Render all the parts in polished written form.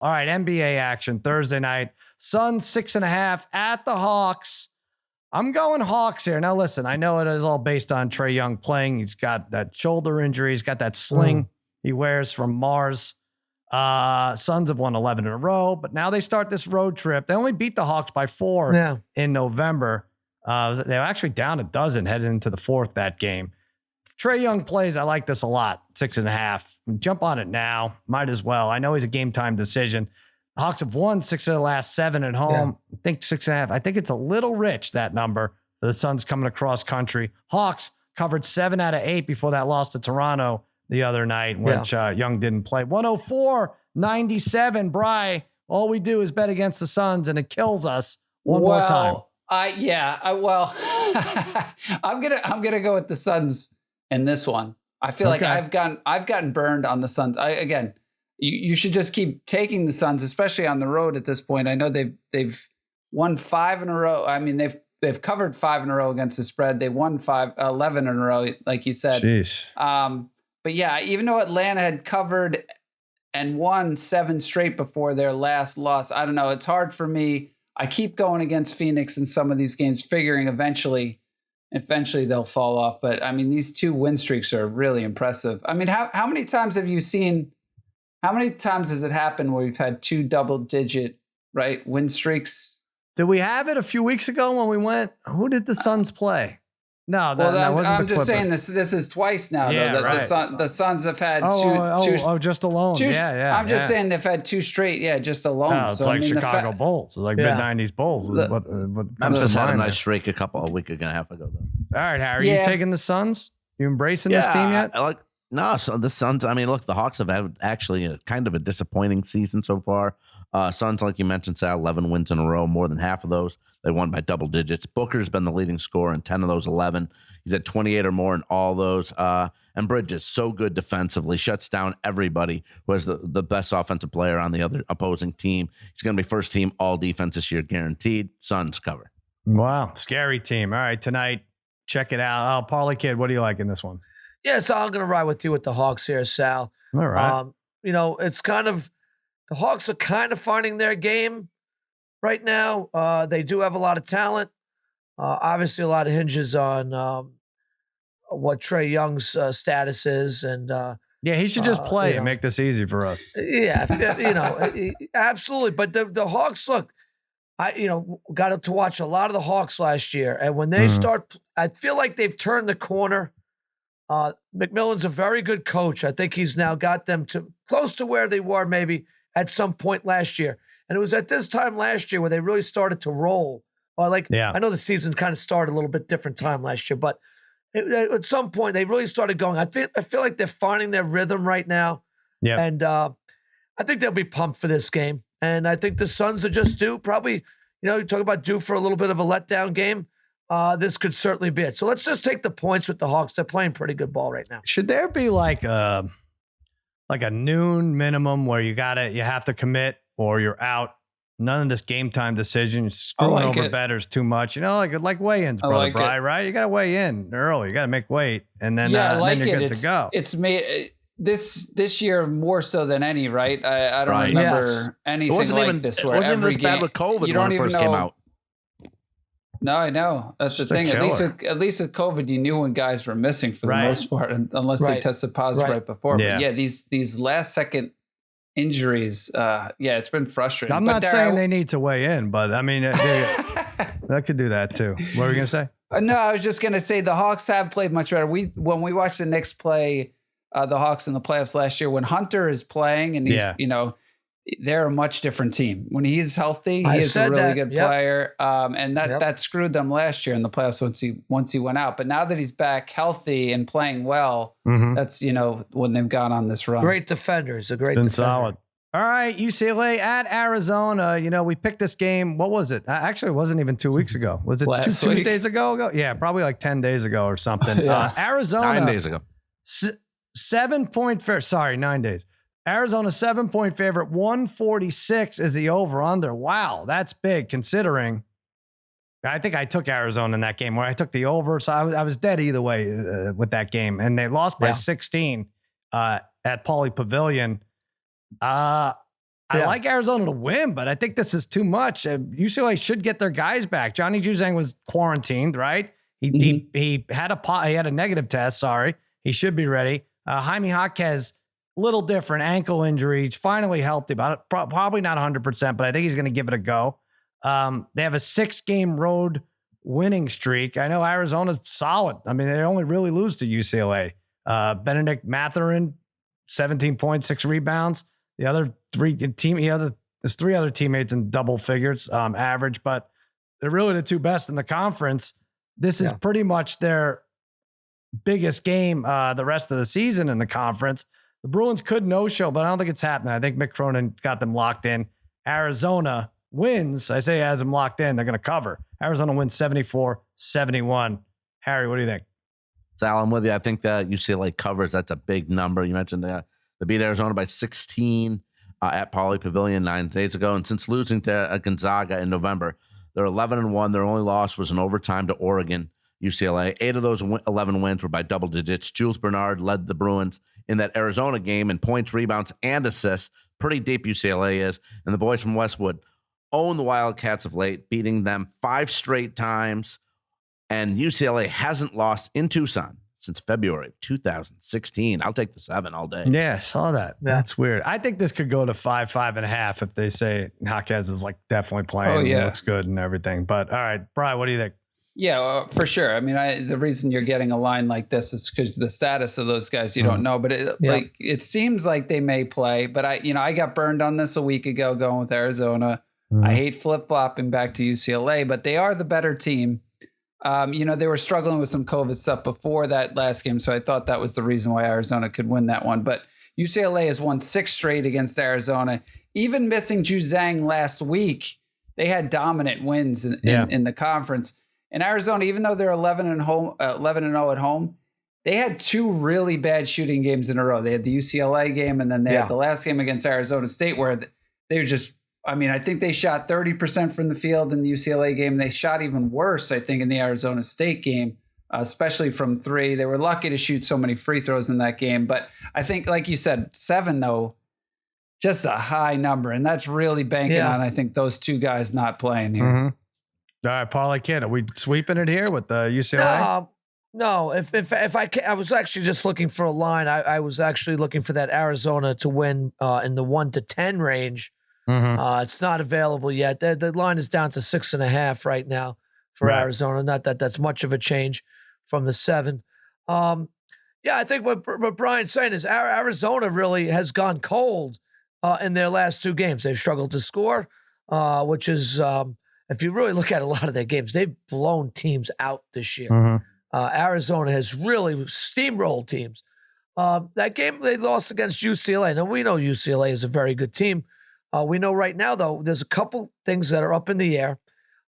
All right, NBA action Thursday night. Suns 6.5 at the Hawks. I'm going Hawks here. Now, listen, I know it is all based on Trae Young playing. He's got that shoulder injury. He's got that sling he wears from Mars. Suns have won 11 in a row, but now they start this road trip. They only beat the Hawks by 4 in November. They're actually down a dozen heading into the fourth that game. If Trae Young plays, I like this a lot. 6.5. Jump on it now. Might as well. I know he's a game time decision. Hawks have won 6 of the last 7 at home. I think 6.5. I think it's a little rich, that number. The Suns coming across country. Hawks covered 7 out of 8 before that loss to Toronto the other night, which Young didn't play. 104-97. Bri, all we do is bet against the Suns, and it kills us more time. I'm gonna go with the Suns in this one. I feel like I've gotten burned on the Suns. You should just keep taking the Suns, especially on the road at this point. I know they've won 5 in a row. I mean, they've covered 5 in a row against the spread. They won 11 in a row, like you said. Jeez. But yeah, even though Atlanta had covered and won 7 straight before their last loss, I don't know. It's hard for me. I keep going against Phoenix in some of these games, figuring eventually they'll fall off. But I mean, these 2 win streaks are really impressive. I mean, how many times have you seen? How many times has it happened where we've had 2 double-digit win streaks? Did we have it a few weeks ago when we went? Who did the Suns play? No, that wasn't I'm the just Clippers. saying this is twice now. Though, the Suns have had two just alone. I'm just saying they've had 2 straight. Just alone. No, it's like Chicago Bulls. It's like mid-90s Bulls. Memphis had a nice streak a week and a half ago, though. All right, Harry, you taking the Suns? You embracing this team yet? So the Suns, I mean, look, the Hawks have had actually a kind of a disappointing season so far. Suns, like you mentioned, Sal, 11 wins in a row, more than half of those. They won by double digits. Booker's been the leading scorer in 10 of those 11. He's at 28 or more in all those. And Bridges, so good defensively, shuts down everybody who has the best offensive player on the other opposing team. He's going to be first team all defense this year, guaranteed. Suns cover. Wow, scary team. All right, tonight, check it out. Parlay Kid, what do you like in this one? Yeah, so I'm going to ride with you with the Hawks here, Sal. All right. It's kind of the Hawks are kind of finding their game right now. They do have a lot of talent. Obviously, a lot of hinges on what Trae Young's status is, and he should just play and make this easy for us. Yeah, absolutely. But the Hawks, look, I got to watch a lot of the Hawks last year, and when they start, I feel like they've turned the corner. McMillan's a very good coach. I think he's now got them to close to where they were maybe at some point last year. And it was at this time last year where they really started to roll. I know the season kind of started a little bit different time last year, but at some point they really started going. I feel like they're finding their rhythm right now. Yeah. And I think they'll be pumped for this game. And I think the Suns are just due, probably, you talk about due for a little bit of a letdown game. This could certainly be it. So let's just take the points with the Hawks. They're playing pretty good ball right now. Should there be like a noon minimum where you have to commit or you're out? None of this game time decision, screwing over bettors too much. Like weigh-ins, brother Bri, right? You got to weigh in early. You got to make weight, and then then you're good to go. It's made this year more so than any, right? I don't remember anything like this. It wasn't even this bad with COVID when it first came out. No, I know. That's the thing. At least with COVID, you knew when guys were missing for the most part, unless they tested positive right before. Yeah. But these last second injuries, it's been frustrating. I'm not saying they need to weigh in, but I mean, that could do that too. What were you gonna say? No, I was just gonna say the Hawks have played much better. When we watched the Knicks play the Hawks in the playoffs last year, when Hunter is playing and he's they're a much different team. When he's healthy, he is a really good player. And that screwed them last year in the playoffs once he went out. But now that he's back healthy and playing well, that's when they've gone on this run. Great defenders, a great defender. Solid. All right, UCLA at Arizona. We picked this game. What was it? Actually, it wasn't even 2 weeks ago. Was it Tuesdays ago? Yeah, probably like 10 days ago or something. Arizona. 9 days ago. 7-point fair. Sorry, 9 days. Arizona 7-point favorite. 146 is the over-under. Wow, that's big considering. I think I took Arizona in that game where I took the over. So I was dead either way with that game. And they lost by 16 at Pauley Pavilion. I I like Arizona to win, but I think this is too much. UCLA should get their guys back. Johnny Juzang was quarantined, right? He had a negative test. Sorry, he should be ready. Jaime Jaquez, little different ankle injury. He's finally healthy, but probably not 100%. But I think he's going to give it a go. They have a 6-game road winning streak. I know Arizona's solid. I mean, they only really lose to UCLA. Benedict Mathurin, 17 points, 6 rebounds. The other there's 3 other teammates in double figures average, but they're really the 2 best in the conference. This is pretty much their biggest game the rest of the season in the conference. The Bruins could no-show, but I don't think it's happening. I think Mick Cronin got them locked in. Arizona wins. I say has them locked in. They're going to cover. Arizona wins 74-71. Harry, what do you think? Sal, I'm with you. I think that UCLA covers. That's a big number. You mentioned that. They beat Arizona by 16 at Pauley Pavilion 9 days ago. And since losing to Gonzaga in November, they're 11-1. Their only loss was in overtime to Oregon, UCLA. 8 of those 11 wins were by double digits. Jules Bernard led the Bruins in that Arizona game in points, rebounds, and assists. Pretty deep UCLA is. And the boys from Westwood own the Wildcats of late, beating them 5 straight times. And UCLA hasn't lost in Tucson since February of 2016. I'll take the 7 all day. Yeah, I saw that. Yeah. That's weird. I think this could go to 5.5 if they say Jaquez is like definitely playing. Oh, yeah. Looks good and everything. But all right, Brian, what do you think? Yeah, for sure. I mean, the reason you're getting a line like this is because the status of those guys you don't know. But it seems like they may play. But I got burned on this a week ago going with Arizona. I hate flip-flopping back to UCLA, but they are the better team. They were struggling with some COVID stuff before that last game, so I thought that was the reason why Arizona could win that one. But UCLA has won 6 straight against Arizona. Even missing Juzang last week, they had dominant wins in the conference. And Arizona, even though they're 11-0 at home, they had 2 really bad shooting games in a row. They had the UCLA game, and then they had the last game against Arizona State where they were just, I think they shot 30% from the field in the UCLA game. They shot even worse, I think, in the Arizona State game, especially from 3. They were lucky to shoot so many free throws in that game. But I think, like you said, 7, though, just a high number. And that's really banking on, I think, those 2 guys not playing here. Mm-hmm. All right, Paulie Kid, are we sweeping it here with the UCLA? No. If I was actually just looking for a line. I was actually looking for that Arizona to win in the 1-10 range. Mm-hmm. It's not available yet. The line is down to 6.5 right now for Arizona. Not that that's much of a change from the 7. I think what Brian's saying is Arizona really has gone cold in their last 2 games. They've struggled to score, which is, if you really look at a lot of their games, they've blown teams out this year. Mm-hmm. Arizona has really steamrolled teams. That game they lost against UCLA. Now, we know UCLA is a very good team. We know right now, though, there's a couple things that are up in the air.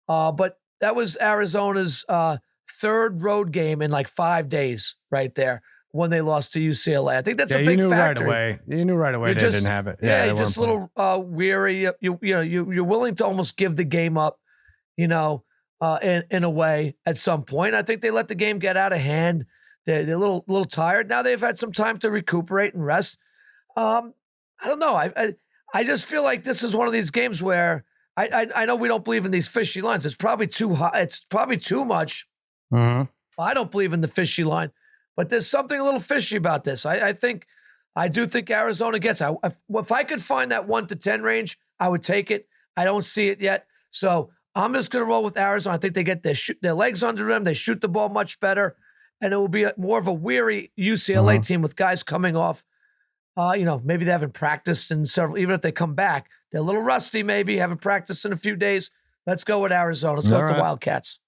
But that was Arizona's 3rd road game in like 5 days right there when they lost to UCLA. I think that's a big factor. You knew right away they didn't have it. You're just a little weary. You're willing to almost give the game up, in a way at some point. I think they let the game get out of hand. They're a little tired. Now they've had some time to recuperate and rest. I don't know. I just feel like this is one of these games where I know we don't believe in these fishy lines. It's probably too high. It's probably too much. Mm-hmm. I don't believe in the fishy line, but there's something a little fishy about this. I do think Arizona gets it. If I could find that 1-10 range, I would take it. I don't see it yet. So I'm just going to roll with Arizona. I think they get their legs under them. They shoot the ball much better. And it will be more of a weary UCLA team with guys coming off. Maybe they haven't practiced in several, even if they come back, they're a little rusty, maybe haven't practiced in a few days. Let's go with Arizona. Let's go with the Wildcats.